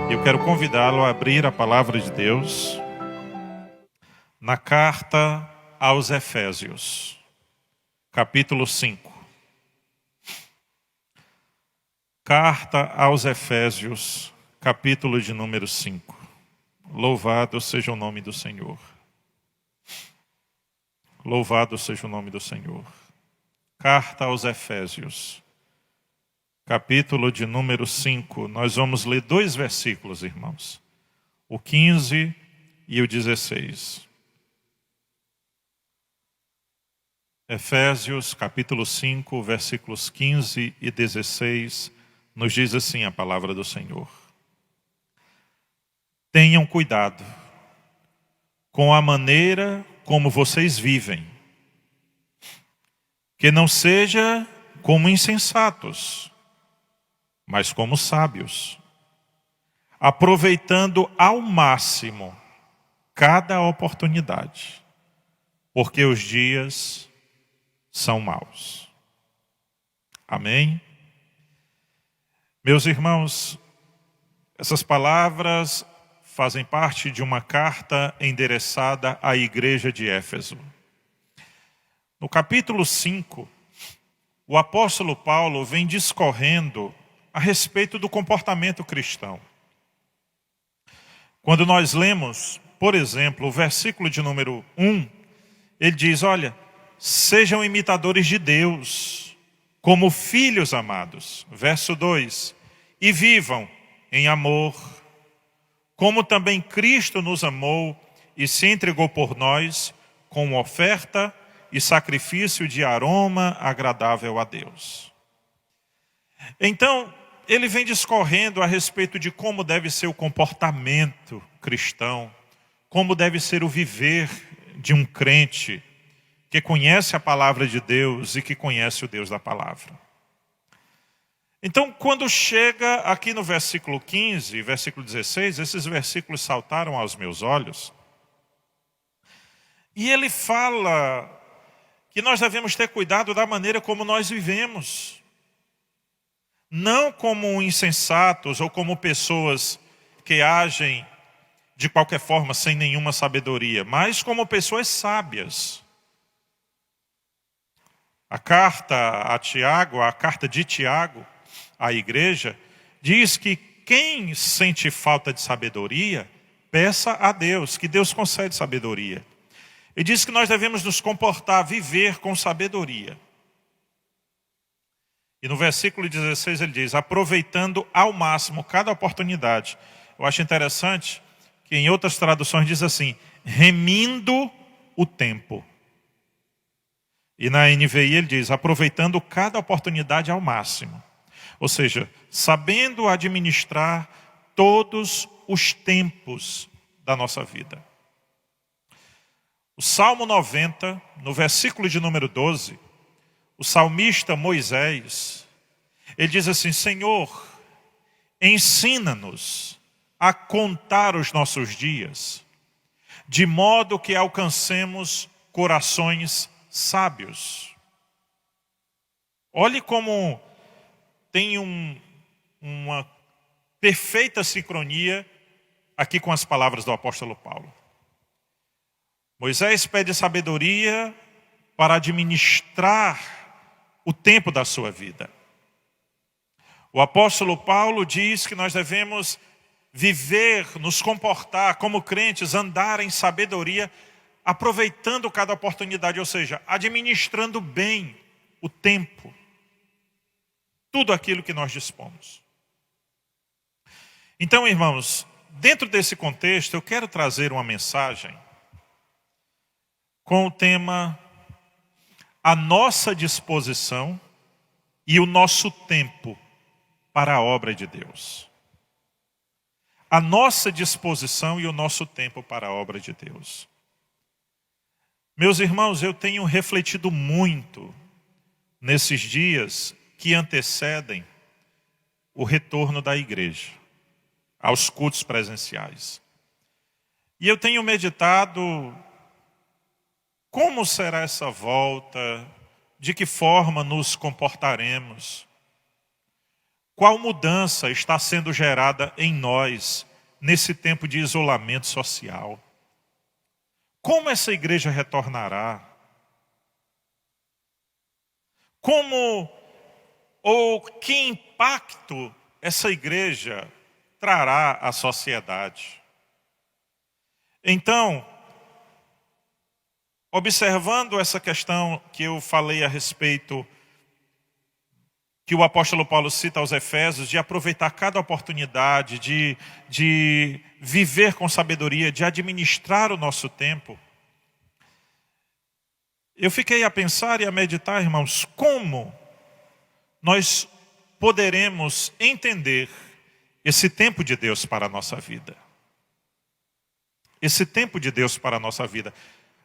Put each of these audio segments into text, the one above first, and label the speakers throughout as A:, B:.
A: Eu quero convidá-lo a abrir a palavra de Deus na carta aos Efésios, capítulo 5. Carta aos Efésios, capítulo de número 5. Louvado seja o nome do Senhor. Louvado seja o nome do Senhor. Carta aos Efésios, capítulo de número 5. Nós vamos ler 2 versículos, irmãos. O 15 e o 16. Efésios, capítulo 5, versículos 15 e 16, nos diz assim a palavra do Senhor. Tenham cuidado com a maneira como vocês vivem, que não seja como insensatos, mas como sábios, aproveitando ao máximo cada oportunidade, porque os dias são maus. Amém? Meus irmãos, essas palavras fazem parte de uma carta endereçada à igreja de Éfeso. No capítulo 5, o apóstolo Paulo vem discorrendo a respeito do comportamento cristão. Quando nós lemos, por exemplo, o versículo de número 1, ele diz, olha, sejam imitadores de Deus, como filhos amados. Verso 2, e vivam em amor, como também Cristo nos amou e se entregou por nós com oferta e sacrifício de aroma agradável a Deus. Então, ele vem discorrendo a respeito de como deve ser o comportamento cristão, como deve ser o viver de um crente que conhece a palavra de Deus e que conhece o Deus da palavra. Então, quando chega aqui no versículo 15 e versículo 16, esses versículos saltaram aos meus olhos. E ele fala que nós devemos ter cuidado da maneira como nós vivemos. Não como insensatos ou como pessoas que agem de qualquer forma sem nenhuma sabedoria, mas como pessoas sábias. A carta a Tiago, a carta de Tiago à igreja, diz que quem sente falta de sabedoria, peça a Deus, que Deus concede sabedoria. E diz que nós devemos nos comportar, viver com sabedoria. E no versículo 16 ele diz, aproveitando ao máximo cada oportunidade. Eu acho interessante que em outras traduções diz assim, remindo o tempo. E na NVI ele diz, aproveitando cada oportunidade ao máximo. Ou seja, sabendo administrar todos os tempos da nossa vida. O Salmo 90, no versículo de número 12, o salmista Moisés, ele diz assim, Senhor, ensina-nos a contar os nossos dias, de modo que alcancemos corações sábios. Olhe como tem uma perfeita sincronia aqui com as palavras do apóstolo Paulo. Moisés pede sabedoria para administrar o tempo da sua vida. O apóstolo Paulo diz que nós devemos viver, nos comportar como crentes, andar em sabedoria, aproveitando cada oportunidade, ou seja, administrando bem o tempo, tudo aquilo que nós dispomos. Então, irmãos, dentro desse contexto, eu quero trazer uma mensagem com o tema a nossa disposição e o nosso tempo para a obra de Deus. A nossa disposição e o nosso tempo para a obra de Deus. Meus irmãos, eu tenho refletido muito nesses dias que antecedem o retorno da igreja aos cultos presenciais. E eu tenho meditado como será essa volta, de que forma nos comportaremos, Qual mudança está sendo gerada em nós nesse tempo de isolamento social? Como essa igreja retornará? Como ou que impacto essa igreja trará à sociedade? Então, observando essa questão que eu falei a respeito, que o apóstolo Paulo cita aos Efésios, de aproveitar cada oportunidade, de viver com sabedoria, de administrar o nosso tempo, eu fiquei a pensar e a meditar, irmãos, como nós poderemos entender esse tempo de Deus para a nossa vida. Esse tempo de Deus para a nossa vida.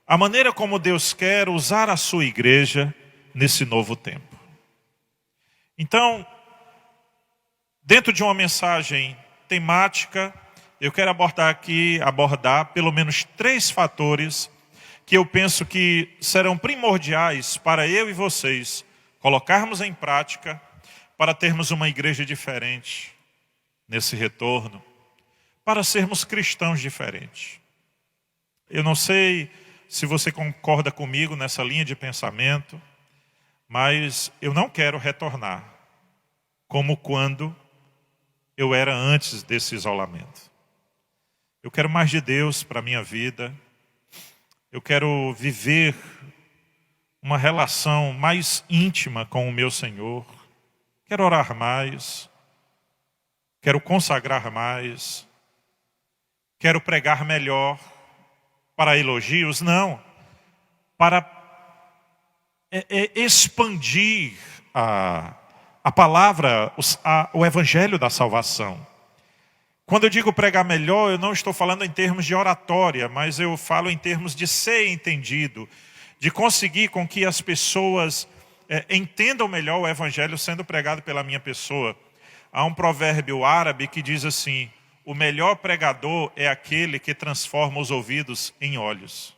A: A maneira como Deus quer usar a sua igreja nesse novo tempo. Então, dentro de uma mensagem temática, eu quero abordar pelo menos 3 fatores que eu penso que serão primordiais para eu e vocês colocarmos em prática para termos uma igreja diferente nesse retorno, para sermos cristãos diferentes. Eu não sei se você concorda comigo nessa linha de pensamento, mas eu não quero retornar como quando eu era antes desse isolamento. Eu quero mais de Deus para a minha vida. Eu quero viver uma relação mais íntima com o meu Senhor. Quero orar mais. Quero consagrar mais. Quero pregar melhor. Para elogios? Não. Para expandir a palavra, o evangelho da salvação. Quando eu digo pregar melhor, eu não estou falando em termos de oratória, mas eu falo em termos de ser entendido, de conseguir com que as pessoas entendam melhor o evangelho sendo pregado pela minha pessoa. Há um provérbio árabe que diz assim: o melhor pregador é aquele que transforma os ouvidos em olhos.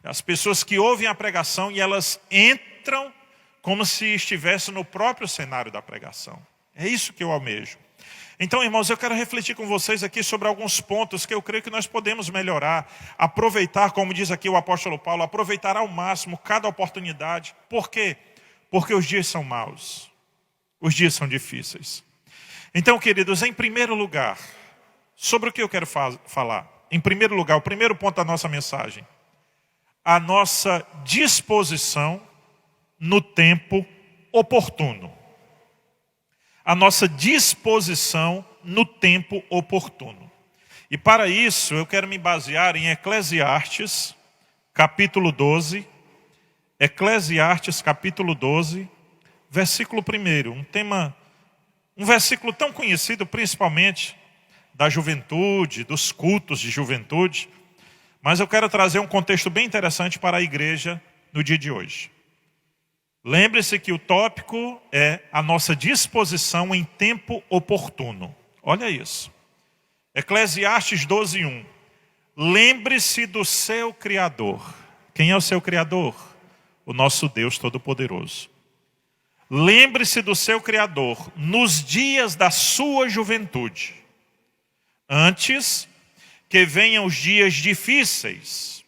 A: As pessoas que ouvem a pregação e elas entram como se estivessem no próprio cenário da pregação. É isso que eu almejo. Então, irmãos, eu quero refletir com vocês aqui sobre alguns pontos que eu creio que nós podemos melhorar, aproveitar, como diz aqui o apóstolo Paulo, aproveitar ao máximo cada oportunidade. Por quê? Porque os dias são maus, os dias são difíceis. Então, queridos, em primeiro lugar, sobre o que eu quero falar? Em primeiro lugar, o primeiro ponto da nossa mensagem, a nossa disposição no tempo oportuno. A nossa disposição no tempo oportuno. E para isso, eu quero me basear em Eclesiastes, capítulo 12. Eclesiastes, capítulo 12, versículo 1. Um versículo tão conhecido, principalmente da juventude, dos cultos de juventude. Mas eu quero trazer um contexto bem interessante para a igreja no dia de hoje. Lembre-se que o tópico é a nossa disposição em tempo oportuno. Olha isso. Eclesiastes 12:1. Lembre-se do seu Criador. Quem é o seu Criador? O nosso Deus Todo-Poderoso. Lembre-se do seu Criador nos dias da sua juventude, antes que venham os dias difíceis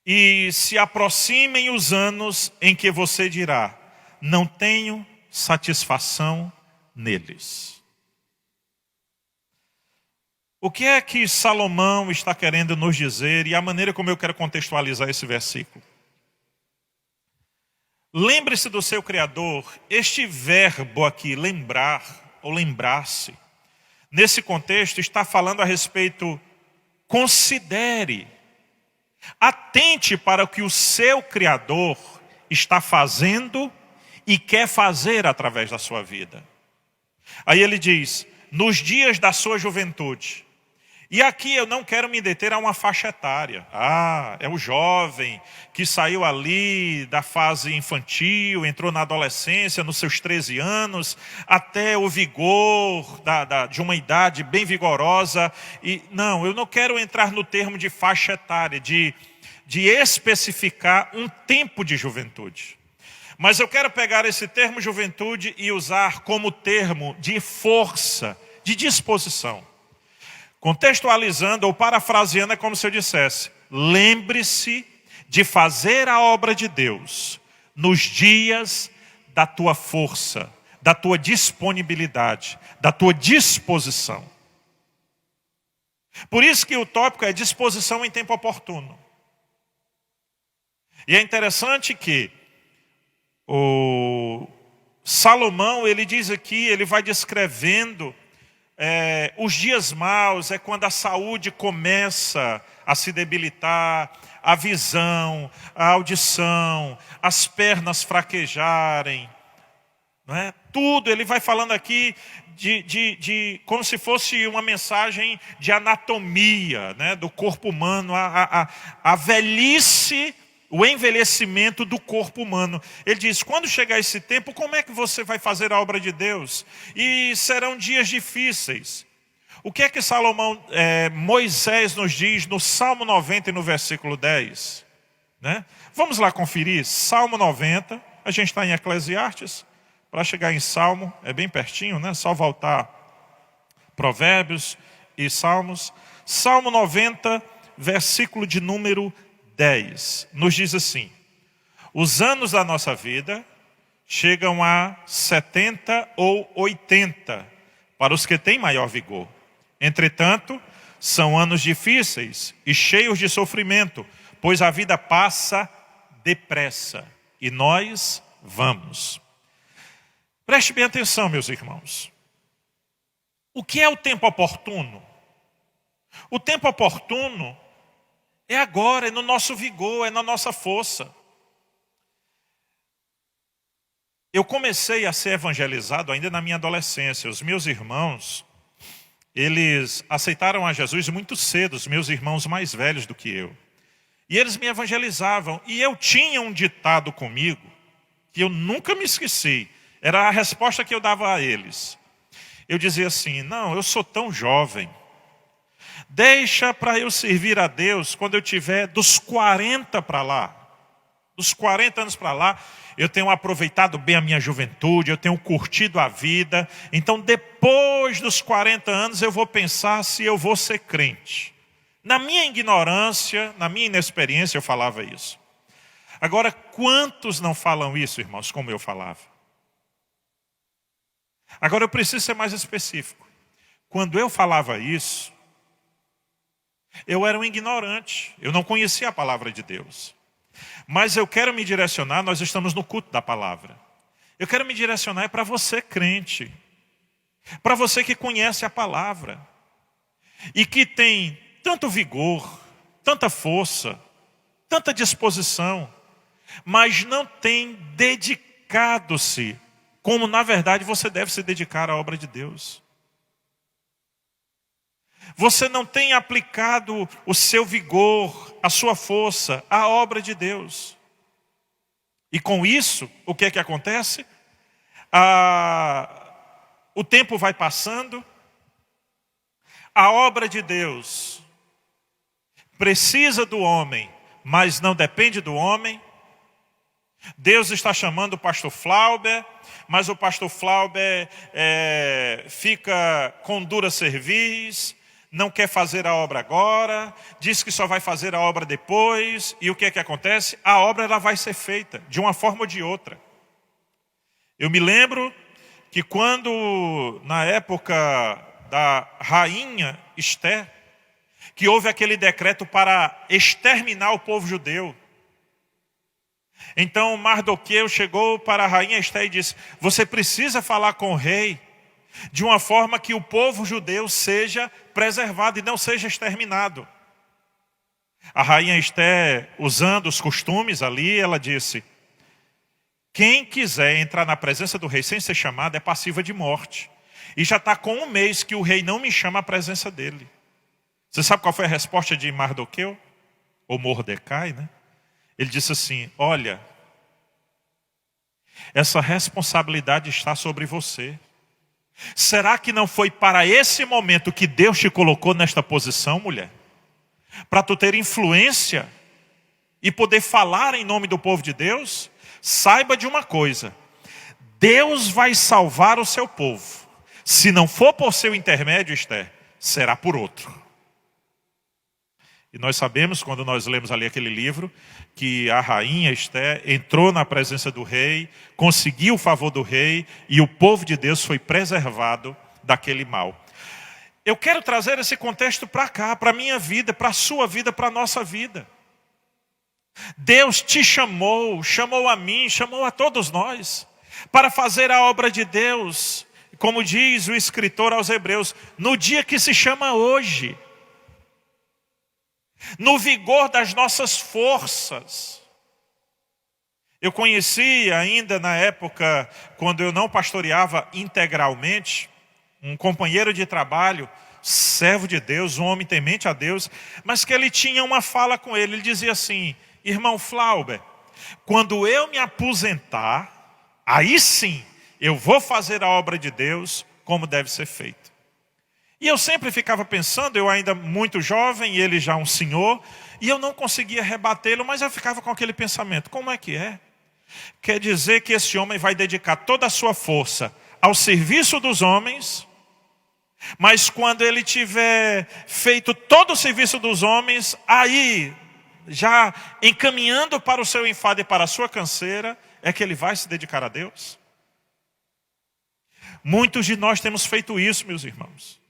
A: e se aproximem os anos em que você dirá: não tenho satisfação neles. O que é que Salomão está querendo nos dizer e a maneira como eu quero contextualizar esse versículo? Lembre-se do seu Criador. Este verbo aqui, lembrar ou lembrar-se, nesse contexto está falando a respeito, considere, atente para o que o seu Criador está fazendo e quer fazer através da sua vida. Aí ele diz, nos dias da sua juventude. E aqui eu não quero me deter a uma faixa etária. É o jovem que saiu ali da fase infantil, entrou na adolescência, nos seus 13 anos, até o vigor de uma idade bem vigorosa. E não, eu não quero entrar no termo de faixa etária, de especificar um tempo de juventude. Mas eu quero pegar esse termo juventude e usar como termo de força, de disposição. Contextualizando ou parafraseando é como se eu dissesse: lembre-se de fazer a obra de Deus nos dias da tua força, da tua disponibilidade, da tua disposição. Por isso que o tópico é disposição em tempo oportuno. E é interessante que o Salomão, ele diz aqui, ele vai descrevendo os dias maus, é quando a saúde começa a se debilitar, a visão, a audição, as pernas fraquejarem, não é? Tudo, ele vai falando aqui como se fosse uma mensagem de anatomia, né, do corpo humano, a velhice, o envelhecimento do corpo humano. Ele diz, quando chegar esse tempo, como é que você vai fazer a obra de Deus? E serão dias difíceis. O que é que Moisés nos diz no Salmo 90 e no versículo 10? Né? Vamos lá conferir, Salmo 90, a gente está em Eclesiastes, para chegar em Salmo, é bem pertinho, né? Só voltar Provérbios e Salmos. Salmo 90, versículo de número 10, nos diz assim: os anos da nossa vida chegam a 70 ou 80, para os que têm maior vigor. Entretanto, são anos difíceis e cheios de sofrimento, pois a vida passa depressa e nós vamos. Preste bem atenção, meus irmãos. O que é o tempo oportuno? O tempo oportuno é agora, é no nosso vigor, é na nossa força. Eu comecei a ser evangelizado ainda na minha adolescência. Os meus irmãos, eles aceitaram a Jesus muito cedo, os meus irmãos mais velhos do que eu. E eles me evangelizavam. E eu tinha um ditado comigo, que eu nunca me esqueci. Era a resposta que eu dava a eles. Eu dizia assim, não, eu sou tão jovem. Deixa para eu servir a Deus quando eu tiver dos 40 para lá. Dos 40 anos para lá, eu tenho aproveitado bem a minha juventude, eu tenho curtido a vida. Então, depois dos 40 anos, eu vou pensar se eu vou ser crente. Na minha ignorância, na minha inexperiência, eu falava isso. Agora, quantos não falam isso, irmãos, como eu falava? Agora, eu preciso ser mais específico. Quando eu falava isso, eu era um ignorante. Eu não conhecia a palavra de Deus. Mas eu quero me direcionar, nós estamos no culto da palavra. Eu quero me direcionar para você, crente. Para você que conhece a palavra. E que tem tanto vigor, tanta força, tanta disposição. Mas não tem dedicado-se como na verdade você deve se dedicar à obra de Deus. Você não tem aplicado o seu vigor, a sua força, à obra de Deus. E com isso, o que é que acontece? O tempo vai passando, a obra de Deus precisa do homem, mas não depende do homem. Deus está chamando o pastor Flauber, mas o pastor Flauber fica com dura cerviz, não quer fazer a obra agora, diz que só vai fazer a obra depois. E o que é que acontece? A obra ela vai ser feita, de uma forma ou de outra. Eu me lembro que quando, na época da rainha Esther, que houve aquele decreto para exterminar o povo judeu. Então Mardoqueu chegou para a rainha Esther e disse, você precisa falar com o rei de uma forma que o povo judeu seja preservado e não seja exterminado. A rainha Esther, usando os costumes ali, ela disse, quem quiser entrar na presença do rei sem ser chamado é passiva de morte. E já está com 1 mês que o rei não me chama à presença dele. Você sabe qual foi a resposta de Mardoqueu? Ou Mordecai, né? Ele disse assim, olha, essa responsabilidade está sobre você. Será que não foi para esse momento que Deus te colocou nesta posição, mulher? Para tu ter influência e poder falar em nome do povo de Deus? saiba de uma coisa: Deus vai salvar o seu povo. Se não for por seu intermédio, Esther, será por outro. E nós sabemos, quando nós lemos ali aquele livro, que a rainha Esther entrou na presença do rei, conseguiu o favor do rei, e o povo de Deus foi preservado daquele mal. Eu quero trazer esse contexto para cá, para a minha vida, para a sua vida, para a nossa vida. Deus te chamou, chamou a mim, chamou a todos nós, para fazer a obra de Deus, como diz o escritor aos Hebreus, no dia que se chama hoje. No vigor das nossas forças. Eu conheci ainda na época, quando eu não pastoreava integralmente, um companheiro de trabalho, servo de Deus, um homem temente a Deus, mas que ele tinha uma fala com ele. Ele dizia assim: irmão Flauber, quando eu me aposentar, aí sim eu vou fazer a obra de Deus como deve ser feita. E eu sempre ficava pensando, eu ainda muito jovem, ele já um senhor, e eu não conseguia rebatê-lo, mas eu ficava com aquele pensamento: como é que é? Quer dizer que esse homem vai dedicar toda a sua força ao serviço dos homens, mas quando ele tiver feito todo o serviço dos homens, aí, já encaminhando para o seu enfado e para a sua canseira, é que ele vai se dedicar a Deus? Muitos de nós temos feito isso, meus irmãos.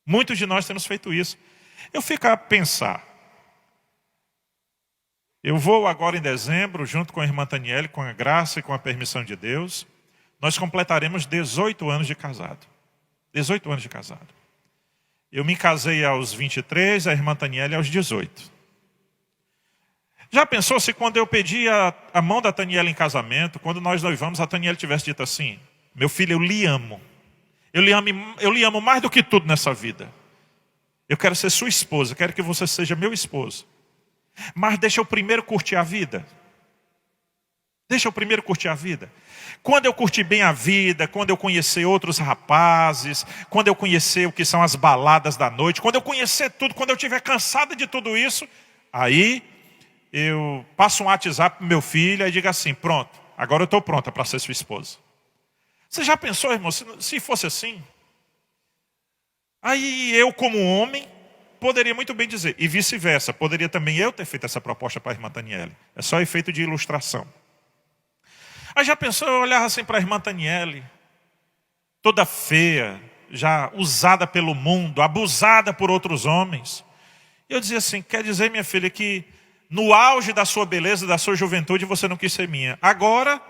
A: Muitos de nós temos feito isso. Eu fico a pensar. Eu vou agora em dezembro, junto com a irmã Taniele, com a graça e com a permissão de Deus, nós completaremos 18 anos de casado. 18 anos de casado. Eu me casei aos 23, a irmã Taniele aos 18. Já pensou se quando eu pedi a mão da Taniele em casamento, quando nós noivamos, a Taniele tivesse dito assim: meu filho, eu lhe amo. Eu lhe amo mais do que tudo nessa vida. Eu quero ser sua esposa, eu quero que você seja meu esposo. Mas deixa eu primeiro curtir a vida. Deixa eu primeiro curtir a vida. Quando eu curtir bem a vida, quando eu conhecer outros rapazes, quando eu conhecer o que são as baladas da noite, quando eu conhecer tudo, quando eu estiver cansada de tudo isso, aí eu passo um WhatsApp pro meu filho e digo assim: pronto, agora eu estou pronta para ser sua esposa. Você já pensou, irmão, se fosse assim? Aí eu, como homem, poderia muito bem dizer, e vice-versa, poderia também eu ter feito essa proposta para a irmã Taniele. É só efeito de ilustração. Aí já pensou, eu olhava assim para a irmã Taniele, toda feia, já usada pelo mundo, abusada por outros homens. E eu dizia assim: quer dizer, minha filha, que no auge da sua beleza, da sua juventude, você não quis ser minha. Agora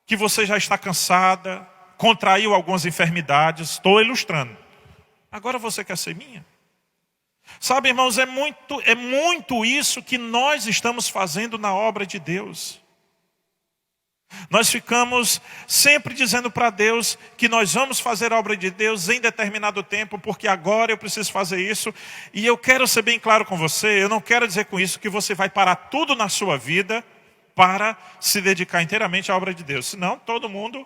A: que você já está cansada, contraiu algumas enfermidades, estou ilustrando, agora você quer ser minha? Sabe, irmãos, é muito isso que nós estamos fazendo na obra de Deus. Nós ficamos sempre dizendo para Deus que nós vamos fazer a obra de Deus em determinado tempo, porque agora eu preciso fazer isso. E eu quero ser bem claro com você, eu não quero dizer com isso que você vai parar tudo na sua vida para se dedicar inteiramente à obra de Deus. Senão todo mundo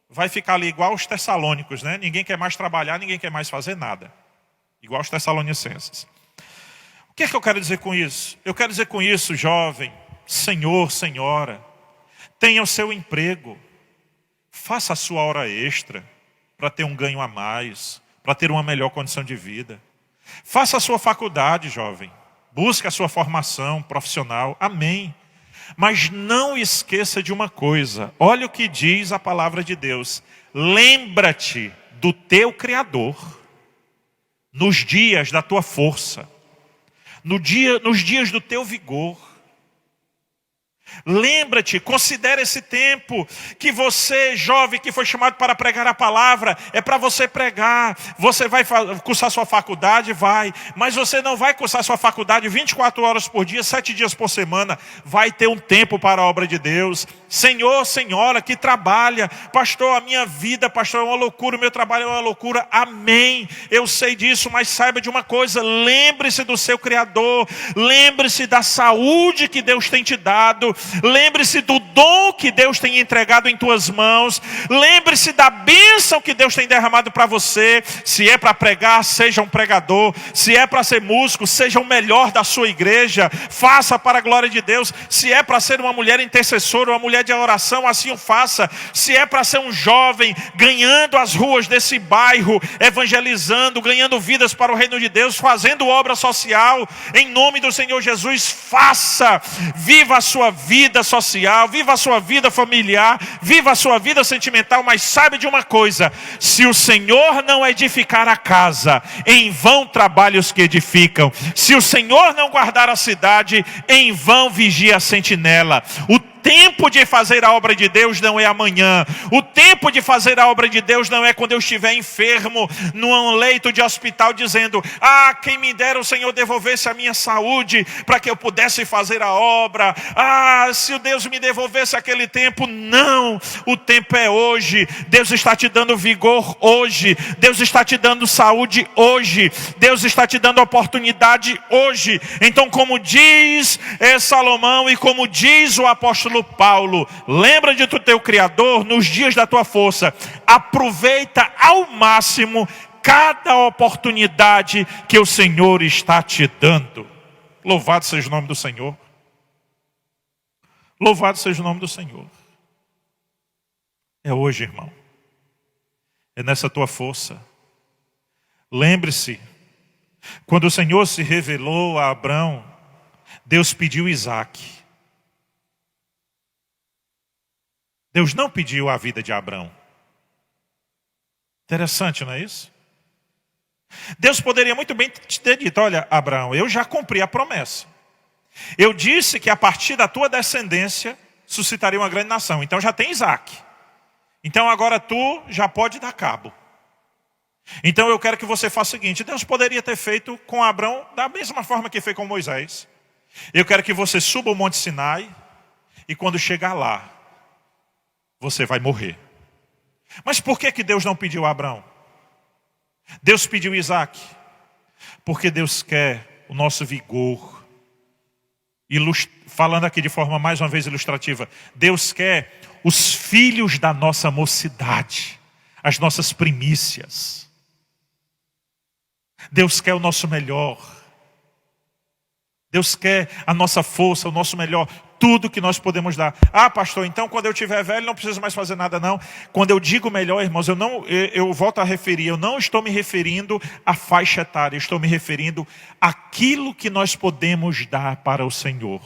A: vai ficar ali igual os tessalônicos, né? Ninguém quer mais trabalhar, ninguém quer mais fazer nada. Igual os tessalonicenses. O que é que eu quero dizer com isso? Eu quero dizer com isso, jovem, senhor, senhora, tenha o seu emprego. Faça a sua hora extra para ter um ganho a mais, para ter uma melhor condição de vida. Faça a sua faculdade, jovem. Busque a sua formação profissional. Amém. Mas não esqueça de uma coisa. Olha o que diz a palavra de Deus. Lembra-te do teu Criador nos dias da tua força, nos dias do teu vigor. Lembra-te, considera esse tempo que você, jovem, que foi chamado para pregar a palavra, é para você pregar. Você vai cursar sua faculdade? Vai. Mas você não vai cursar sua faculdade 24 horas por dia, 7 dias por semana. Vai ter um tempo para a obra de Deus. Senhor, senhora, que trabalha. Pastor, a minha vida, pastor, é uma loucura, o meu trabalho é uma loucura. Amém. Eu sei disso, mas saiba de uma coisa. Lembre-se do seu Criador. Lembre-se da saúde que Deus tem te dado. lembre-se do dom que Deus tem entregado em tuas mãos, lembre-se da bênção que Deus tem derramado para você. Se é para pregar, seja um pregador. Se é para ser músico, seja o melhor da sua igreja, faça para a glória de Deus. Se é para ser uma mulher intercessora, uma mulher de oração, assim o faça. Se é para ser um jovem ganhando as ruas desse bairro, evangelizando, ganhando vidas para o reino de Deus, fazendo obra social, em nome do Senhor Jesus, faça. Viva a sua vida social, viva a sua vida familiar, viva a sua vida sentimental, mas sabe de uma coisa: se o Senhor não edificar a casa, em vão trabalha os que edificam. Se o Senhor não guardar a cidade, em vão vigia a sentinela. O tempo de fazer a obra de Deus não é amanhã. O tempo de fazer a obra de Deus não é quando eu estiver enfermo, num leito de hospital, dizendo: quem me dera o Senhor devolvesse a minha saúde, para que eu pudesse fazer a obra. Se o Deus me devolvesse aquele tempo. Não, o tempo é hoje. Deus está te dando vigor hoje. Deus está te dando saúde hoje. Deus está te dando oportunidade hoje. Então, como diz Salomão e como diz o apóstolo Paulo, lembra de tu teu Criador nos dias da tua força. Aproveita ao máximo cada oportunidade que o Senhor está te dando. Louvado seja o nome do Senhor. Louvado seja o nome do Senhor. É hoje, irmão. É nessa tua força. Lembre-se, quando o Senhor se revelou a Abrão, Deus pediu Isaque. Deus não pediu a vida de Abrão. Interessante, não é isso? Deus poderia muito bem te ter dito: olha, Abraão, eu já cumpri a promessa. Eu disse que a partir da tua descendência suscitaria uma grande nação. Então já tem Isaque. Então agora tu já pode dar cabo. Então eu quero que você faça o seguinte: Deus poderia ter feito com Abraão da mesma forma que fez com Moisés. Eu quero que você suba o Monte Sinai, e quando chegar lá, você vai morrer. Mas por que Deus não pediu a Abraão? Deus pediu Isaque porque Deus quer o nosso vigor. Falando aqui de forma mais uma vez ilustrativa, Deus quer os filhos da nossa mocidade, as nossas primícias. Deus quer o nosso melhor. Deus quer a nossa força, o nosso melhor, tudo que nós podemos dar. Pastor, então quando eu estiver velho não preciso mais fazer nada, não. Quando eu digo melhor, irmãos, eu volto a referir, eu não estou me referindo à faixa etária, estou me referindo àquilo que nós podemos dar para o Senhor,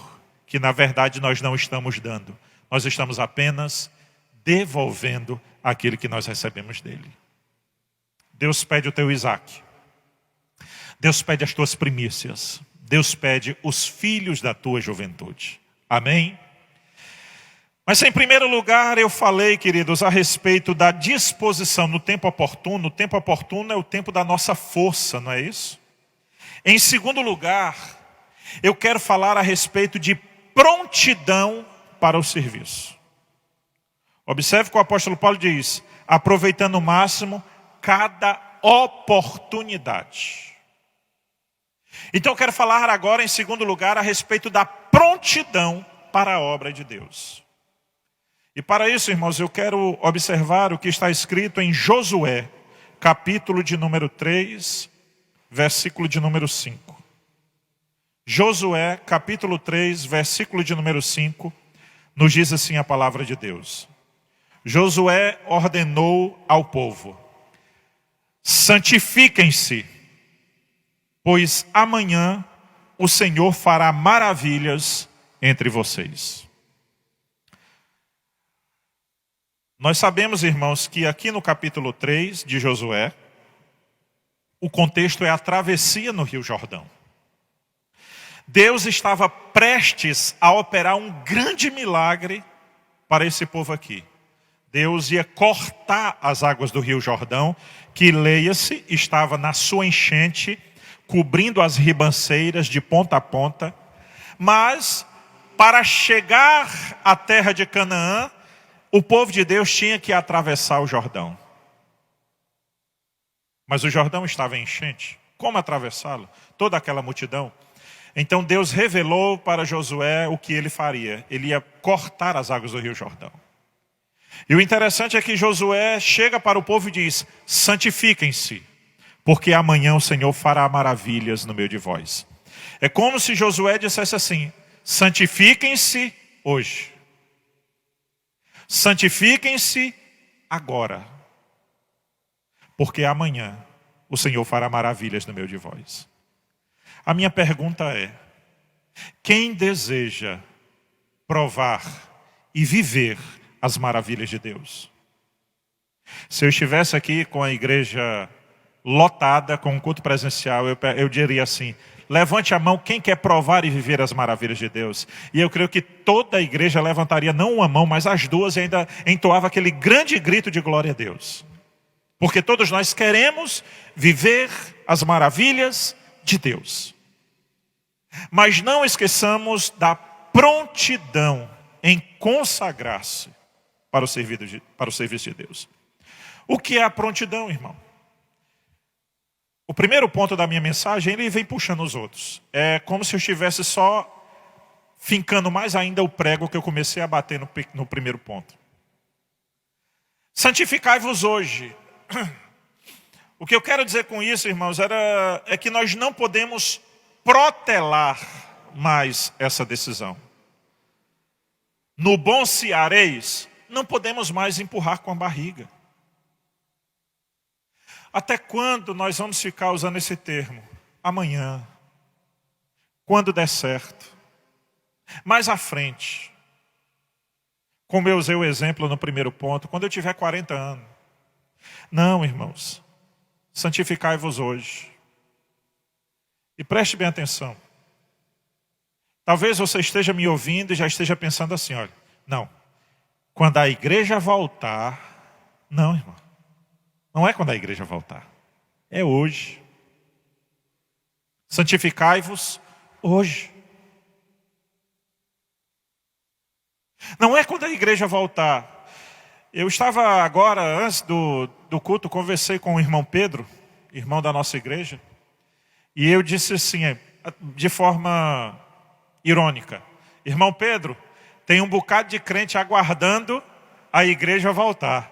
A: que na verdade nós não estamos dando. Nós estamos apenas devolvendo aquilo que nós recebemos dele. Deus pede o teu Isaque. Deus pede as tuas primícias. Deus pede os filhos da tua juventude. Amém? Mas em primeiro lugar eu falei, queridos, a respeito da disposição no tempo oportuno. O tempo oportuno é o tempo da nossa força, não é isso? Em segundo lugar, eu quero falar a respeito de prontidão para o serviço. Observe que o apóstolo Paulo diz: aproveitando o máximo cada oportunidade. Então eu quero falar agora, em segundo lugar, a respeito da prontidão para a obra de Deus. E para isso, irmãos, eu quero observar o que está escrito em Josué, capítulo de número 3, versículo de número 5. Josué, capítulo 3, versículo de número 5, nos diz assim a palavra de Deus. Josué ordenou ao povo: santifiquem-se, pois amanhã o Senhor fará maravilhas entre vocês. Nós sabemos, irmãos, que aqui no capítulo 3 de Josué, o contexto é a travessia no Rio Jordão. Deus estava prestes a operar um grande milagre para esse povo aqui. Deus ia cortar as águas do Rio Jordão, que, leia-se, estava na sua enchente, cobrindo as ribanceiras de ponta a ponta. Mas, para chegar à terra de Canaã, o povo de Deus tinha que atravessar o Jordão. Mas o Jordão estava em enchente. Como atravessá-lo? Toda aquela multidão. Então Deus revelou para Josué o que ele faria. Ele ia cortar as águas do Rio Jordão. E o interessante é que Josué chega para o povo e diz: santifiquem-se, porque amanhã o Senhor fará maravilhas no meio de vós. É como se Josué dissesse assim: santifiquem-se hoje. Santifiquem-se agora, porque amanhã o Senhor fará maravilhas no meio de vós. A minha pergunta é: quem deseja provar e viver as maravilhas de Deus? Se eu estivesse aqui com a igreja lotada, com um culto presencial, eu diria assim: levante a mão quem quer provar e viver as maravilhas de Deus. E eu creio que toda a igreja levantaria não uma mão, mas as duas, e ainda entoava aquele grande grito de glória a Deus. Porque todos nós queremos viver as maravilhas de Deus. Mas não esqueçamos da prontidão em consagrar-se para o serviço de Deus. O que é a prontidão, irmão? O primeiro ponto da minha mensagem, ele vem puxando os outros. É como se eu estivesse só fincando mais ainda o prego que eu comecei a bater no primeiro ponto. Santificai-vos hoje. O que eu quero dizer com isso, irmãos, é que nós não podemos protelar mais essa decisão. No bom cearês, não podemos mais empurrar com a barriga. Até quando nós vamos ficar usando esse termo? Amanhã. Quando der certo. Mais à frente. Como eu usei o exemplo no primeiro ponto, quando eu tiver 40 anos. Não, irmãos. Santificai-vos hoje. E preste bem atenção. Talvez você esteja me ouvindo e já esteja pensando assim, olha, não. Quando a igreja voltar, não, irmão. Não é quando a igreja voltar. É hoje. Santificai-vos hoje. Não é quando a igreja voltar. Eu estava agora, antes do culto, conversei com o irmão Pedro, irmão da nossa igreja. E eu disse assim, de forma irônica: irmão Pedro, tem um bocado de crente aguardando a igreja voltar.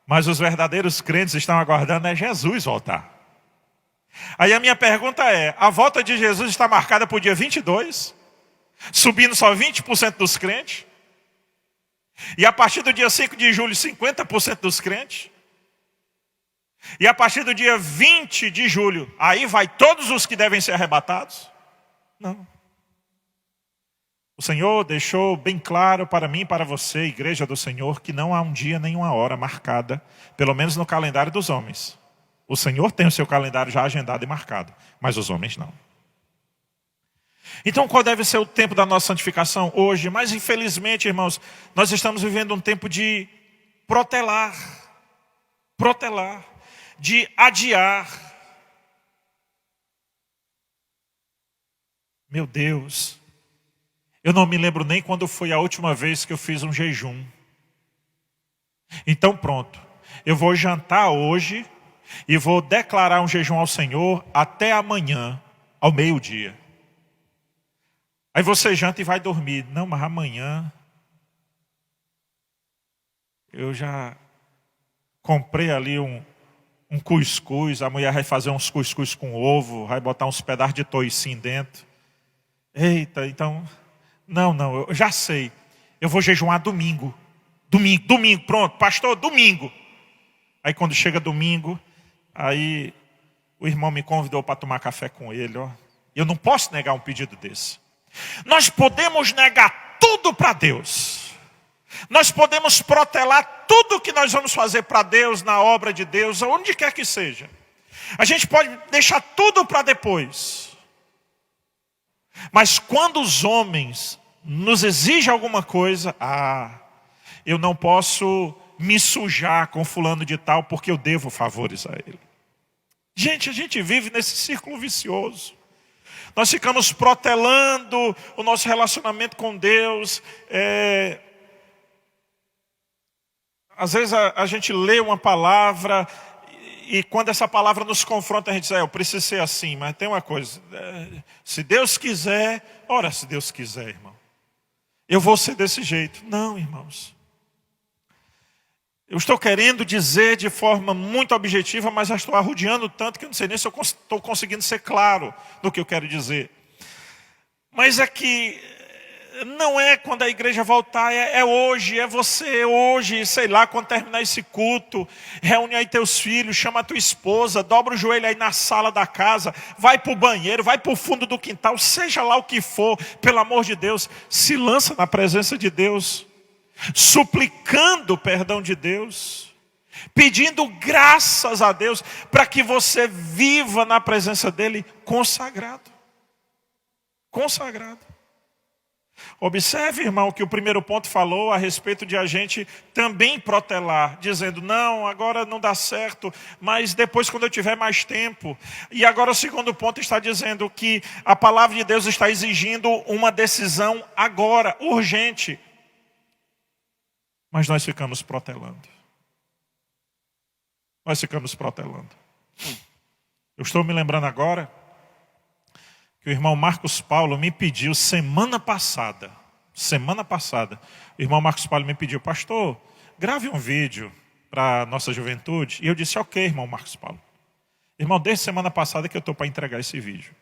A: Mas os verdadeiros crentes estão aguardando Jesus voltar. Aí a minha pergunta é: a volta de Jesus está marcada para o dia 22? Subindo só 20% dos crentes? E a partir do dia 5 de julho, 50% dos crentes? E a partir do dia 20 de julho, aí vai todos os que devem ser arrebatados? Não. O Senhor deixou bem claro para mim e para você, igreja do Senhor, que não há um dia nem uma hora marcada, pelo menos no calendário dos homens. O Senhor tem o seu calendário já agendado e marcado, mas os homens não. Então qual deve ser o tempo da nossa santificação? Hoje. Mas infelizmente, irmãos, nós estamos vivendo um tempo de protelar, de adiar. Meu Deus, eu não me lembro nem quando foi a última vez que eu fiz um jejum. Então pronto, eu vou jantar hoje e vou declarar um jejum ao Senhor até amanhã, ao meio-dia. Aí você janta e vai dormir. Não, mas amanhã eu já comprei ali um cuscuz. A mulher vai fazer uns cuscuz com ovo, vai botar uns pedaços de toicinho dentro. Eita, então... Não, eu já sei. Eu vou jejuar domingo. Domingo, pronto, pastor, domingo. Aí quando chega domingo, aí o irmão me convidou para tomar café com ele. Ó. Eu não posso negar um pedido desse. Nós podemos negar tudo para Deus. Nós podemos protelar tudo que nós vamos fazer para Deus, na obra de Deus, onde quer que seja. A gente pode deixar tudo para depois. Mas quando os homens nos exigem alguma coisa, eu não posso me sujar com fulano de tal porque eu devo favores a ele. Gente, a gente vive nesse círculo vicioso. Nós ficamos protelando o nosso relacionamento com Deus. Às vezes a gente lê uma palavra E quando essa palavra nos confronta, a gente diz, eu preciso ser assim. Mas tem uma coisa, se Deus quiser, ora se Deus quiser, irmão. Eu vou ser desse jeito. Não, irmãos. Eu estou querendo dizer de forma muito objetiva, mas já estou arrodeando tanto que eu não sei nem se eu estou conseguindo ser claro no que eu quero dizer. Mas é que não é quando a igreja voltar, é hoje, é você hoje, sei lá, quando terminar esse culto, reúne aí teus filhos, chama a tua esposa, dobra o joelho aí na sala da casa, vai para o banheiro, vai para o fundo do quintal, seja lá o que for, pelo amor de Deus, se lança na presença de Deus, suplicando o perdão de Deus, pedindo graças a Deus, para que você viva na presença dEle consagrado. Consagrado. Observe, irmão, que o primeiro ponto falou a respeito de a gente também protelar, dizendo, não, agora não dá certo, mas depois quando eu tiver mais tempo. E agora o segundo ponto está dizendo que a palavra de Deus está exigindo uma decisão agora, urgente. Mas nós ficamos protelando. Nós ficamos protelando. Eu estou me lembrando agora que o irmão Marcos Paulo me pediu semana passada, o irmão Marcos Paulo me pediu, pastor, grave um vídeo para a nossa juventude. E eu disse, ok, irmão Marcos Paulo. Irmão, desde semana passada que eu estou para entregar esse vídeo.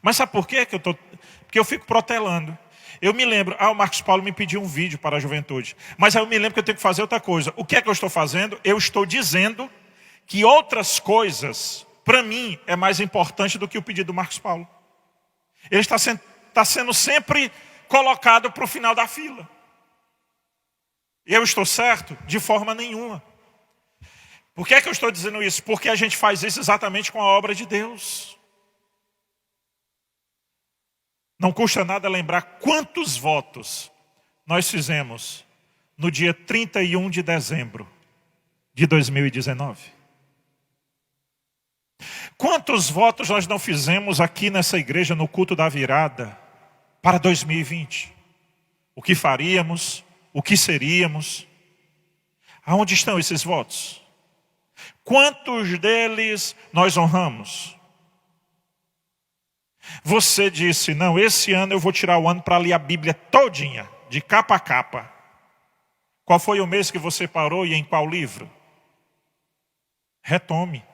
A: Mas sabe por quê? Porque eu fico protelando. Eu me lembro, o Marcos Paulo me pediu um vídeo para a juventude. Mas aí eu me lembro que eu tenho que fazer outra coisa. O que é que eu estou fazendo? Eu estou dizendo que outras coisas, para mim, é mais importante do que o pedido do Marcos Paulo. Ele está sendo sempre colocado para o final da fila. E eu estou certo? De forma nenhuma. Por que é que eu estou dizendo isso? Porque a gente faz isso exatamente com a obra de Deus. Não custa nada lembrar quantos votos nós fizemos no dia 31 de dezembro de 2019. Quantos votos nós não fizemos aqui nessa igreja no culto da virada para 2020? O que faríamos? O que seríamos? Aonde estão esses votos? Quantos deles nós honramos? Você disse, não, esse ano eu vou tirar o ano para ler a Bíblia todinha, de capa a capa. Qual foi o mês que você parou e em qual livro? Retome.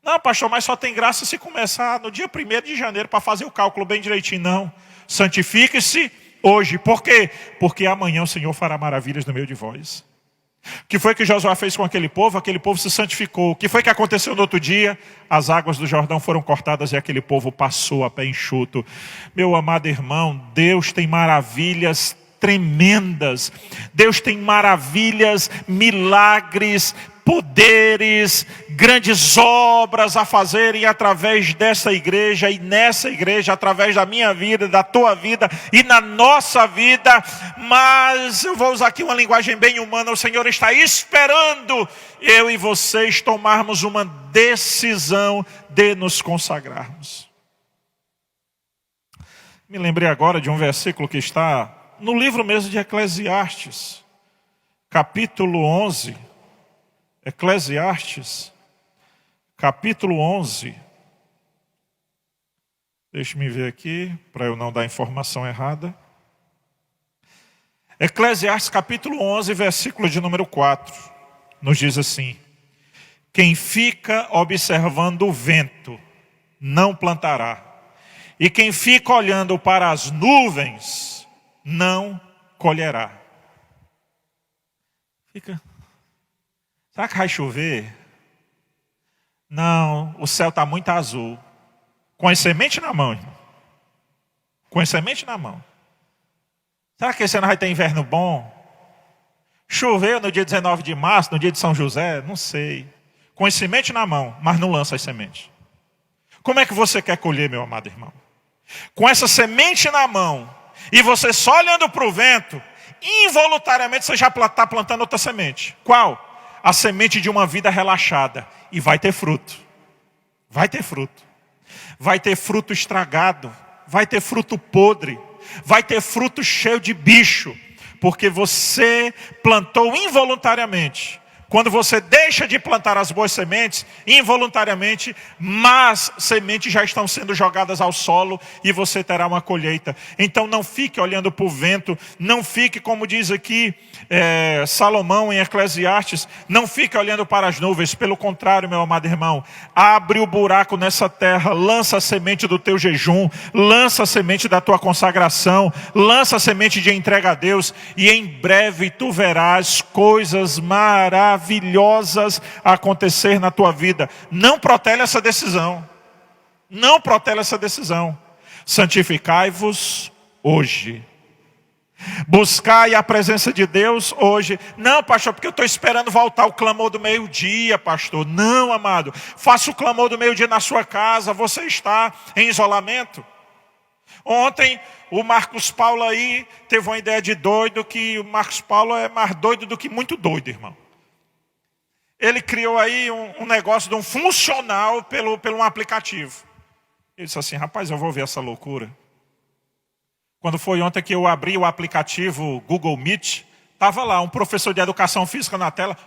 A: Não, pastor, mas só tem graça se começar no dia 1º de janeiro para fazer o cálculo bem direitinho. Não, santifique-se hoje. Por quê? Porque amanhã o Senhor fará maravilhas no meio de vós. O que foi que Josué fez com aquele povo? Aquele povo se santificou. O que foi que aconteceu no outro dia? As águas do Jordão foram cortadas e aquele povo passou a pé enxuto. Meu amado irmão, Deus tem maravilhas tremendas. Deus tem maravilhas, milagres, poderes, grandes obras a fazerem através dessa igreja e nessa igreja, através da minha vida, da tua vida e na nossa vida. Mas eu vou usar aqui uma linguagem bem humana. O Senhor está esperando eu e vocês tomarmos uma decisão de nos consagrarmos. Me lembrei agora de um versículo que está no livro mesmo de Eclesiastes, capítulo 11. Eclesiastes, capítulo 11. Deixe-me ver aqui, para eu não dar informação errada. Eclesiastes, capítulo 11, versículo de número 4. Nos diz assim: quem fica observando o vento, não plantará. E quem fica olhando para as nuvens, não colherá. Será que vai chover? Não, o céu está muito azul. Com a semente na mão, irmão. Com a semente na mão. Será que esse ano vai ter inverno bom? Choveu no dia 19 de março, no dia de São José? Não sei. Com a semente na mão, mas não lança as sementes. Como é que você quer colher, meu amado irmão? Com essa semente na mão, e você só olhando para o vento, involuntariamente você já está plantando outra semente. Qual? A semente de uma vida relaxada. E vai ter fruto. Vai ter fruto. Vai ter fruto estragado. Vai ter fruto podre. Vai ter fruto cheio de bicho. Porque você plantou involuntariamente Quando você deixa de plantar as boas sementes, involuntariamente, más sementes já estão sendo jogadas ao solo e você terá uma colheita. Então não fique olhando para o vento, não fique, como diz aqui Salomão em Eclesiastes, não fique olhando para as nuvens. Pelo contrário, meu amado irmão, abre o buraco nessa terra, lança a semente do teu jejum, lança a semente da tua consagração, lança a semente de entrega a Deus, e em breve tu verás coisas maravilhosas acontecer na tua vida. Não protele essa decisão. Não protele essa decisão. Santificai-vos hoje. Buscai a presença de Deus hoje. Não, pastor, porque eu estou esperando voltar o clamor do meio-dia, pastor. Não, amado. Faça o clamor do meio-dia na sua casa. Você está em isolamento. Ontem, o Marcos Paulo aí teve uma ideia de doido, que o Marcos Paulo é mais doido do que muito doido, irmão. Ele criou aí um negócio de um funcional pelo um aplicativo. Ele disse assim, rapaz, eu vou ver essa loucura. Quando foi ontem que eu abri o aplicativo Google Meet, estava lá um professor de educação física na tela,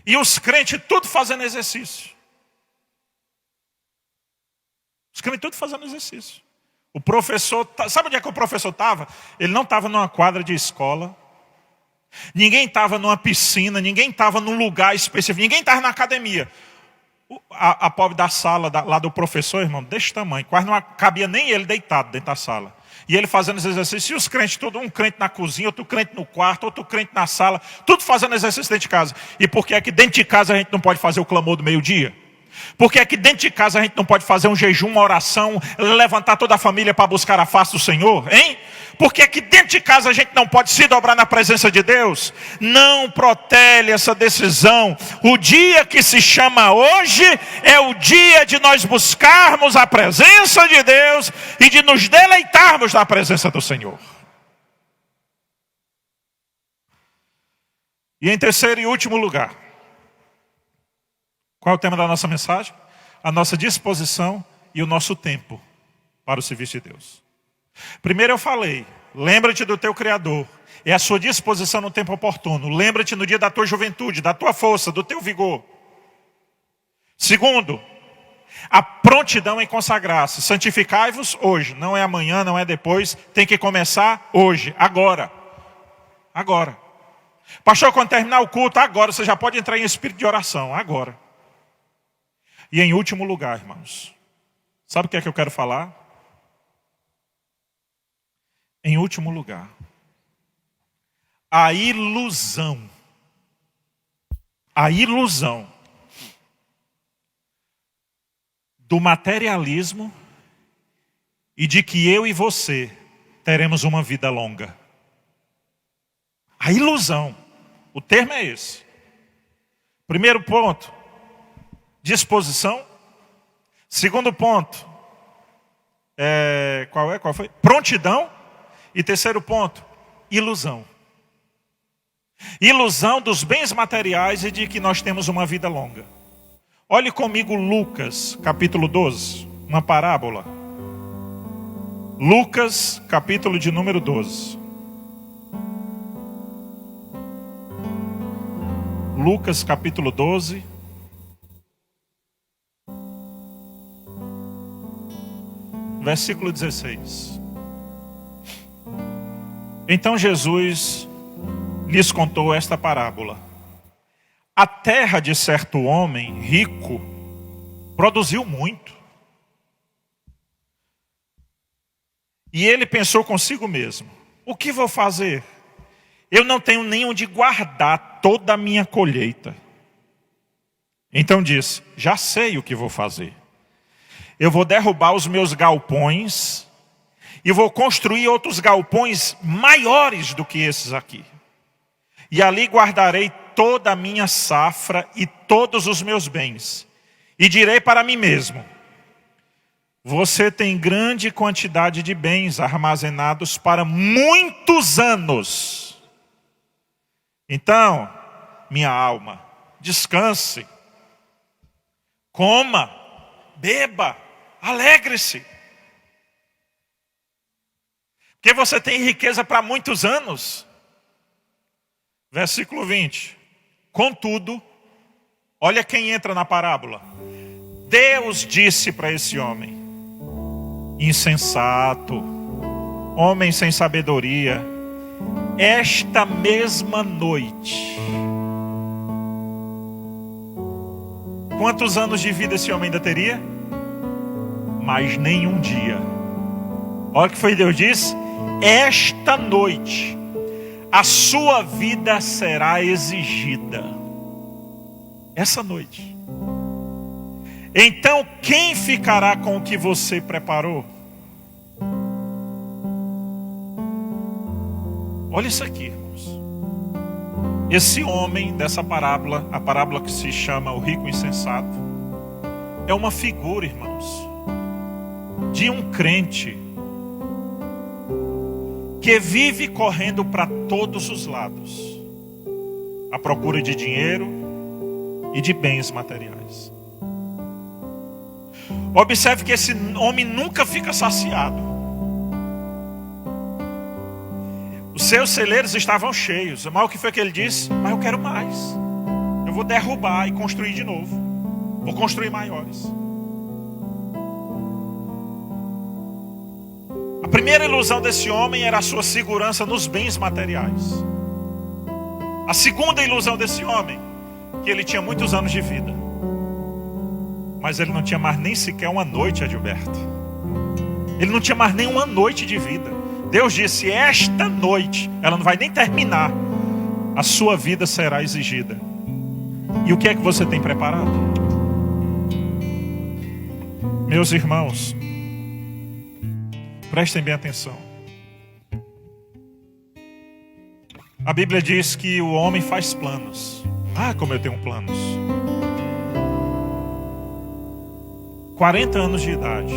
A: e os crentes tudo fazendo exercício. Os crentes tudo fazendo exercício. O professor, sabe onde é que o professor estava? Ele não estava numa quadra de escola, ninguém estava numa piscina, ninguém estava num lugar específico, ninguém estava na academia. A pobre da sala lá do professor, irmão, desse tamanho, quase não cabia nem ele deitado dentro da sala. E ele fazendo os exercícios, e os crentes, tudo, um crente na cozinha, outro crente no quarto, outro crente na sala, tudo fazendo exercício dentro de casa. E por que é que dentro de casa a gente não pode fazer o clamor do meio-dia? Por que é que dentro de casa a gente não pode fazer um jejum, uma oração, levantar toda a família para buscar a face do Senhor, hein? Por que é que dentro de casa a gente não pode se dobrar na presença de Deus? Não protele essa decisão. O dia que se chama hoje é o dia de nós buscarmos a presença de Deus e de nos deleitarmos na presença do Senhor. E em terceiro e último lugar, qual é o tema da nossa mensagem? A nossa disposição e o nosso tempo para o serviço de Deus. Primeiro eu falei, lembra-te do teu Criador. É a sua disposição no tempo oportuno. Lembra-te no dia da tua juventude, da tua força, do teu vigor. Segundo, a prontidão em consagrar-se. Santificai-vos hoje. Não é amanhã, não é depois. Tem que começar hoje, agora. Agora. Pastor, quando terminar o culto, agora. Você já pode entrar em espírito de oração, agora. E em último lugar, irmãos. Sabe o que é que eu quero falar? Em último lugar, a ilusão do materialismo e de que eu e você teremos uma vida longa. A ilusão, o termo é esse. Primeiro ponto, disposição. Segundo ponto, qual foi? Prontidão. E terceiro ponto, ilusão. Ilusão dos bens materiais e de que nós temos uma vida longa. Olhe comigo Lucas, capítulo 12, uma parábola. Lucas, capítulo de número 12. Lucas, capítulo 12. Versículo 16. Então Jesus lhes contou esta parábola. A terra de certo homem rico produziu muito. E ele pensou consigo mesmo: o que vou fazer? Eu não tenho nem onde guardar toda a minha colheita. Então disse: já sei o que vou fazer. Eu vou derrubar os meus galpões e vou construir outros galpões maiores do que esses aqui. E ali guardarei toda a minha safra e todos os meus bens. E direi para mim mesmo: você tem grande quantidade de bens armazenados para muitos anos. Então, minha alma, descanse, coma, beba, alegre-se. Porque você tem riqueza para muitos anos. Versículo 20. Contudo, olha quem entra na parábola. Deus disse para esse homem: insensato, homem sem sabedoria, esta mesma noite. Quantos anos de vida esse homem ainda teria? Mais nenhum dia. Olha o que foi Deus disse: esta noite a sua vida será exigida. Essa noite. Então quem ficará com o que você preparou? Olha isso aqui, irmãos. Esse homem dessa parábola, a parábola que se chama o rico insensato, é uma figura, irmãos, de um crente que vive correndo para todos os lados, à procura de dinheiro e de bens materiais. Observe que esse homem nunca fica saciado. Os seus celeiros estavam cheios. Mas o que foi que ele disse? Mas eu quero mais. Eu vou derrubar e construir de novo. Vou construir maiores. A primeira ilusão desse homem era a sua segurança nos bens materiais. A segunda ilusão desse homem, que ele tinha muitos anos de vida, mas ele não tinha mais nem sequer uma noite, Adilberto. Ele não tinha mais nem uma noite de vida. Deus disse: esta noite, ela não vai nem terminar, a sua vida será exigida. E o que é que você tem preparado? Meus irmãos, prestem bem atenção. A Bíblia diz que o homem faz planos. Ah, como eu tenho planos. 40 anos de idade.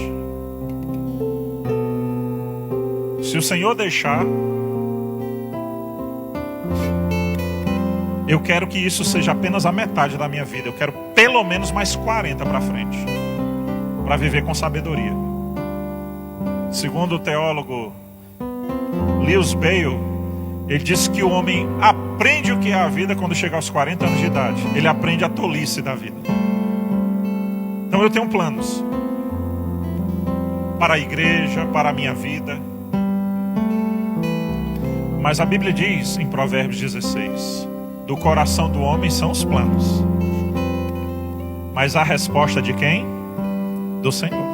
A: Se o Senhor deixar, eu quero que isso seja apenas a metade da minha vida. Eu quero pelo menos mais 40 para frente, para viver com sabedoria. Segundo o teólogo Lewis Bale, ele diz que o homem aprende o que é a vida quando chega aos 40 anos de idade. Ele aprende a tolice da vida. Então eu tenho planos para a igreja, para a minha vida. Mas a Bíblia diz em Provérbios 16: do coração do homem são os planos, mas a resposta de quem? Do Senhor.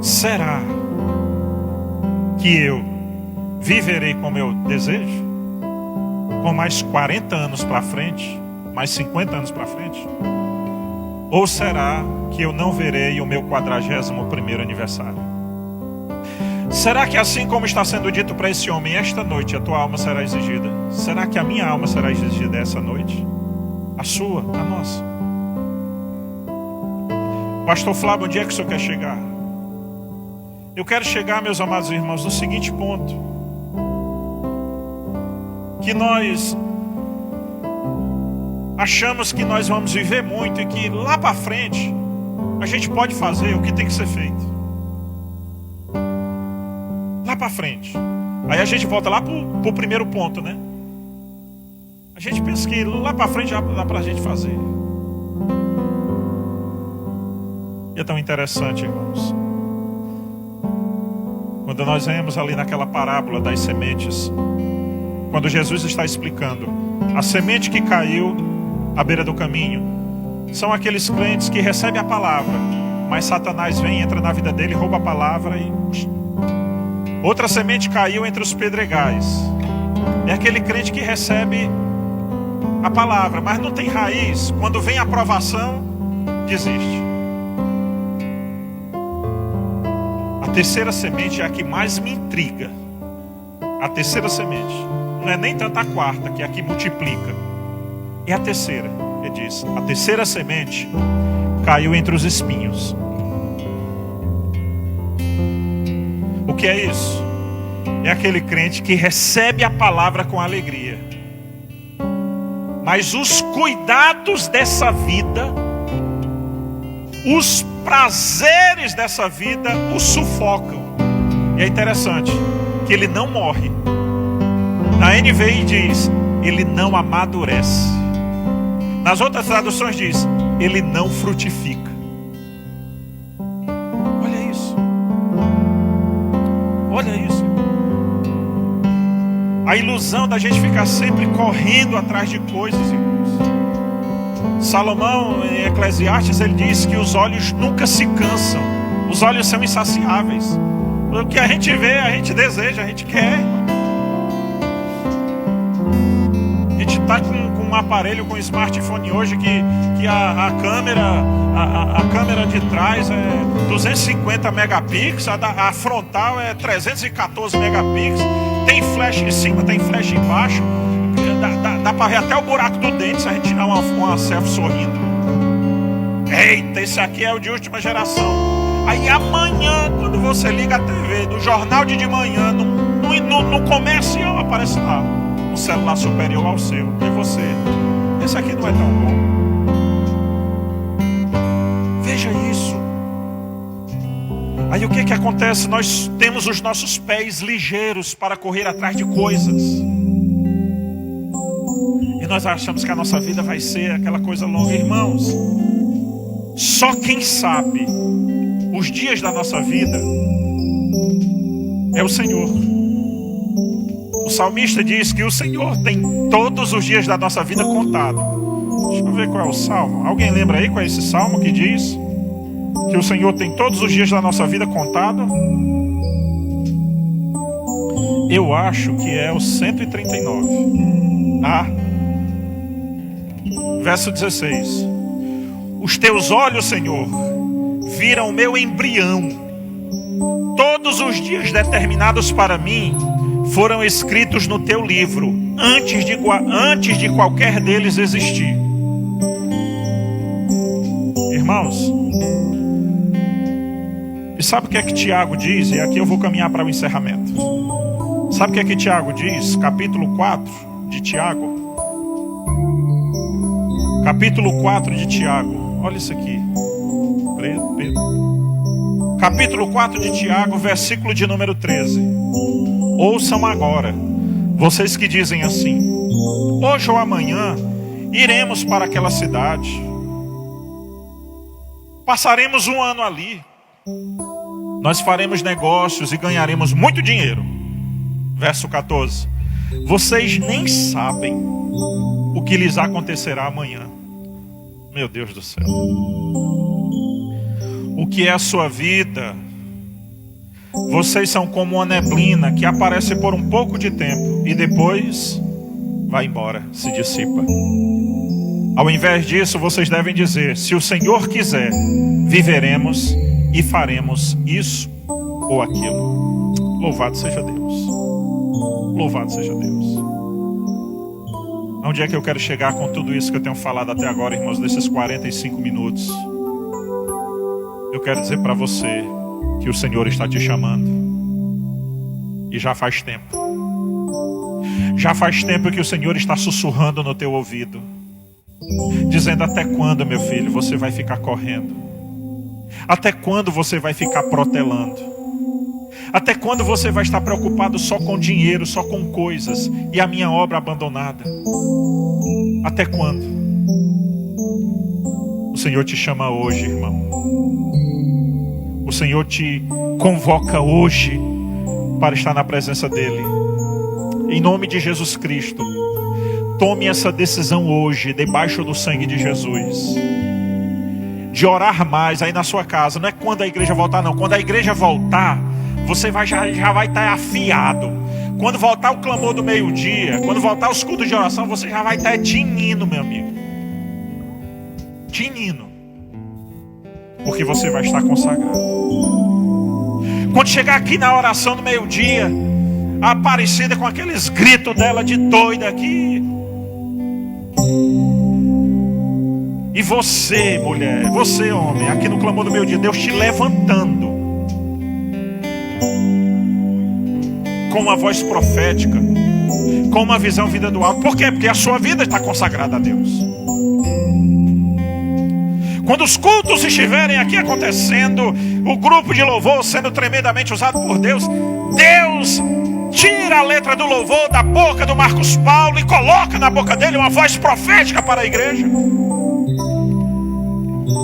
A: Será que eu viverei como eu desejo? Com mais 40 anos para frente? Mais 50 anos para frente? Ou será que eu não verei o meu 41º aniversário? Será que assim como está sendo dito para esse homem, esta noite a tua alma será exigida? Será que a minha alma será exigida essa noite? A sua, a nossa. Pastor Flávio, onde é que o senhor quer chegar? Eu quero chegar, meus amados irmãos, no seguinte ponto: que nós achamos que nós vamos viver muito e que lá para frente a gente pode fazer o que tem que ser feito. Lá para frente. Aí a gente volta lá pro primeiro ponto, né? A gente pensa que lá para frente já dá pra gente fazer. E é tão interessante, irmãos, quando nós vemos ali naquela parábola das sementes, quando Jesus está explicando, a semente que caiu à beira do caminho são aqueles crentes que recebem a palavra, mas Satanás vem, entra na vida dele, rouba a palavra e... Outra semente caiu entre os pedregais. É aquele crente que recebe a palavra, mas não tem raiz. Quando vem a provação, desiste. A terceira semente é a que mais me intriga. A terceira semente. Não é nem tanto a quarta, que é a que multiplica. É a terceira. Ele diz: a terceira semente caiu entre os espinhos. O que é isso? É aquele crente que recebe a palavra com alegria, mas os cuidados dessa vida, os prazeres dessa vida o sufocam. E é interessante que ele não morre. Na NVI diz, ele não amadurece. Nas outras traduções diz, ele não frutifica. Olha isso. Olha isso. A ilusão da gente ficar sempre correndo atrás de coisas, irmãos. Salomão, em Eclesiastes, ele diz que os olhos nunca se cansam. Os olhos são insaciáveis. O que a gente vê, a gente deseja, a gente quer. A gente está com um aparelho, com um smartphone hoje que a câmera de trás é 250 megapixels, a frontal é 314 megapixels, tem flash em cima, tem flash embaixo, dá para ver até o buraco do dente se a gente tirar uma selfie sorrindo. Eita, esse aqui é o de última geração. Aí amanhã, quando você liga a TV, no jornal de manhã, no comercial, aparece lá um celular superior ao seu. E você, esse aqui não é tão bom. Veja isso. Aí o que acontece? Nós temos os nossos pés ligeiros para correr atrás de coisas. E nós achamos que a nossa vida vai ser aquela coisa longa. Irmãos, só quem sabe os dias da nossa vida é o Senhor. O salmista diz que o Senhor tem todos os dias da nossa vida contados. Deixa eu ver qual é o salmo. Alguém lembra aí qual é esse salmo que diz que o Senhor tem todos os dias da nossa vida contados? Eu acho que é o 139. Verso 16. Os teus olhos, Senhor, viram o meu embrião. Todos os dias determinados para mim foram escritos no teu livro, antes de qualquer deles existir. Irmãos, e sabe o que é que Tiago diz? E aqui eu vou caminhar para o encerramento. Sabe o que é que Tiago diz? Capítulo 4 de Tiago. Capítulo 4 de Tiago. Olha isso aqui. Pedro. Capítulo 4 de Tiago, versículo de número 13. Ouçam agora, vocês que dizem assim: hoje ou amanhã iremos para aquela cidade, passaremos um ano ali, nós faremos negócios e ganharemos muito dinheiro. Verso 14. Vocês nem sabem o que lhes acontecerá amanhã. Meu Deus do céu. O que é a sua vida? Vocês são como uma neblina que aparece por um pouco de tempo e depois vai embora, se dissipa. Ao invés disso, vocês devem dizer: se o Senhor quiser, viveremos e faremos isso ou aquilo. Louvado seja Deus. Louvado seja Deus. Onde é que eu quero chegar com tudo isso que eu tenho falado até agora, irmãos, desses 45 minutos? Eu quero dizer para você que o Senhor está te chamando. E já faz tempo. Já faz tempo que o Senhor está sussurrando no teu ouvido, dizendo: até quando, meu filho, você vai ficar correndo? Até quando você vai ficar protelando? Até quando você vai estar preocupado só com dinheiro, só com coisas, e a minha obra abandonada? Até quando? O Senhor te chama hoje, irmão. O Senhor te convoca hoje para estar na presença dEle. Em nome de Jesus Cristo, tome essa decisão hoje, debaixo do sangue de Jesus, de orar mais aí na sua casa. Não é quando a igreja voltar, não. Quando a igreja voltar, você já vai estar afiado. Quando voltar o clamor do meio-dia, quando voltar os cultos de oração, você já vai estar tinindo, meu amigo. Tinindo. Porque você vai estar consagrado. Quando chegar aqui na oração do meio-dia, a Aparecida com aqueles gritos dela de doida aqui. E você, mulher, você, homem, aqui no clamor do meio-dia, Deus te levantando com uma voz profética, com uma visão vinda do alto. Por quê? Porque a sua vida está consagrada a Deus. Quando os cultos estiverem aqui acontecendo, o grupo de louvor sendo tremendamente usado por Deus, Deus tira a letra do louvor da boca do Marcos Paulo e coloca na boca dele uma voz profética para a igreja.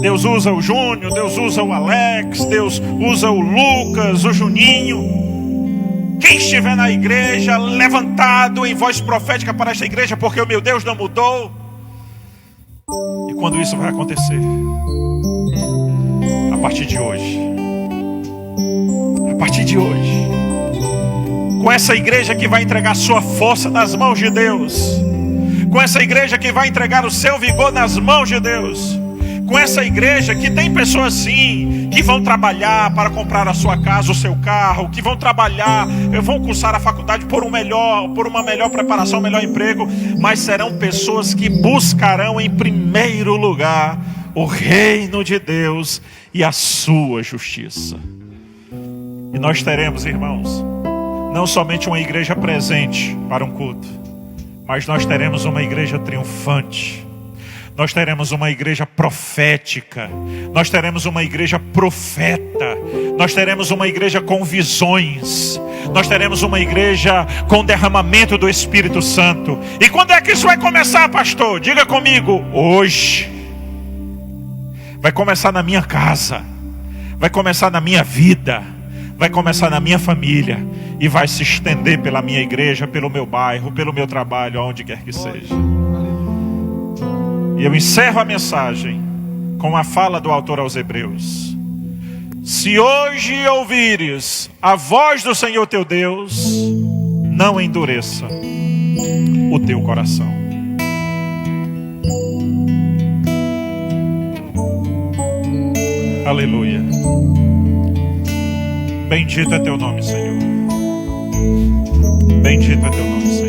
A: Deus usa o Júnior, Deus usa o Alex, Deus usa o Lucas, o Juninho. Quem estiver na igreja, levantado em voz profética para esta igreja, porque o meu Deus não mudou. E quando isso vai acontecer? A partir de hoje. A partir de hoje. Com essa igreja que vai entregar sua força nas mãos de Deus. Com essa igreja que vai entregar o seu vigor nas mãos de Deus. Com essa igreja que tem pessoas sim, que vão trabalhar para comprar a sua casa, o seu carro, que vão trabalhar, vão cursar a faculdade por uma melhor preparação, um melhor emprego, mas serão pessoas que buscarão em primeiro lugar o reino de Deus e a sua justiça. E nós teremos, irmãos, não somente uma igreja presente para um culto, mas nós teremos uma igreja triunfante. Nós teremos uma igreja profética. Nós teremos uma igreja profeta. Nós teremos uma igreja com visões. Nós teremos uma igreja com derramamento do Espírito Santo. E quando é que isso vai começar, pastor? Diga comigo, hoje. Vai começar na minha casa. Vai começar na minha vida. Vai começar na minha família. E vai se estender pela minha igreja, pelo meu bairro, pelo meu trabalho, aonde quer que seja. E eu encerro a mensagem com a fala do autor aos Hebreus. Se hoje ouvires a voz do Senhor teu Deus, não endureça o teu coração. Aleluia. Bendito é teu nome, Senhor. Bendito é teu nome, Senhor.